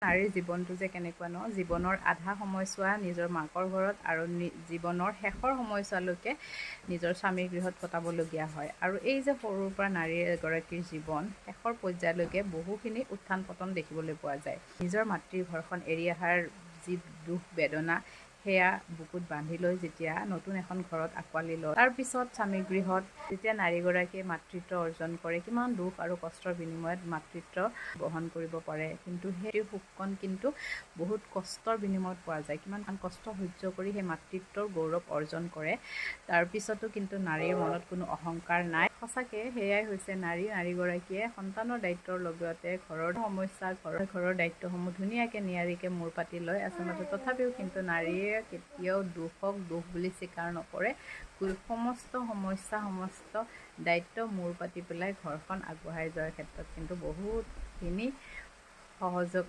নাৰীৰ জীৱনটো যে কেনেকুৱা ন, জীৱনৰ আধা সময়ছোৱা নিজৰ মাকৰ ঘৰত আৰু জীৱনৰ শেষৰ সময়ছোৱালৈকে নিজৰ স্বামীৰ গৃহত কটাবলগীয়া হয়। আৰু এই যে সৰুৰ পৰা নাৰী এগৰাকীৰ জীৱন শেষৰ পৰ্যায়লৈকে বহুখিনি উত্থান পতন দেখিবলৈ পোৱা যায়। নিজৰ মাতৃৰ ঘৰখন এৰি অহাৰ যি দুখ বেদনা, সেয়া বুকুত বান্ধি লৈ যেতিয়া নতুন এখন ঘৰত আঁকোৱালি লয়, তাৰপিছত স্বামী গৃহত যেতিয়া নাৰীগৰাকীয়ে মাতৃত্ব অৰ্জন কৰে, কিমান দুখ আৰু কষ্টৰ বিনিময়ত মাতৃত্ব বহন কৰিব পাৰে। কিন্তু সেই সুখকণ কিন্তু বহুত কষ্টৰ বিনিময়ত পোৱা যায়। কিমান কষ্ট সহ্য কৰি সেই মাতৃত্বৰ গৌৰৱ অৰ্জন কৰে, তাৰপিছতো কিন্তু নাৰীৰ মনত কোনো অহংকাৰ নাই। সঁচাকৈ সেয়াই হৈছে নাৰীগৰাকীয়ে সন্তানৰ দায়িত্বৰ লগতে ঘৰৰ সমস্যা, ঘৰৰ দায়িত্বসমূহ ধুনীয়াকৈ নিয়াৰিকৈ মূৰ পাতি লয়। আচলতে তথাপিও কিন্তু নাৰীয়ে কেতিয়াও দুখক দুখ বুলি স্বীকাৰ নকৰে। সমস্ত সমস্যা, সমস্ত দায়িত্ব মূৰ পাতি পেলাই ঘৰখন আগবঢ়াই যোৱাৰ ক্ষেত্ৰত কিন্তু বহুতখিনি সহযোগ